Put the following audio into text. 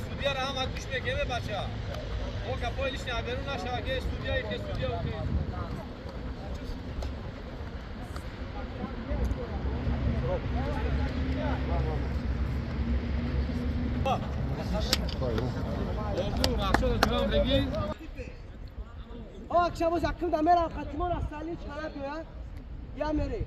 Studia rahmat düşme gebe başa. O kapoil işte haberun aşağı gel studia ilk studia okey. Oldu akşam devam regi. O akşam o zakım da merak ettim o rastali çıkana diyor ya. Ya mere.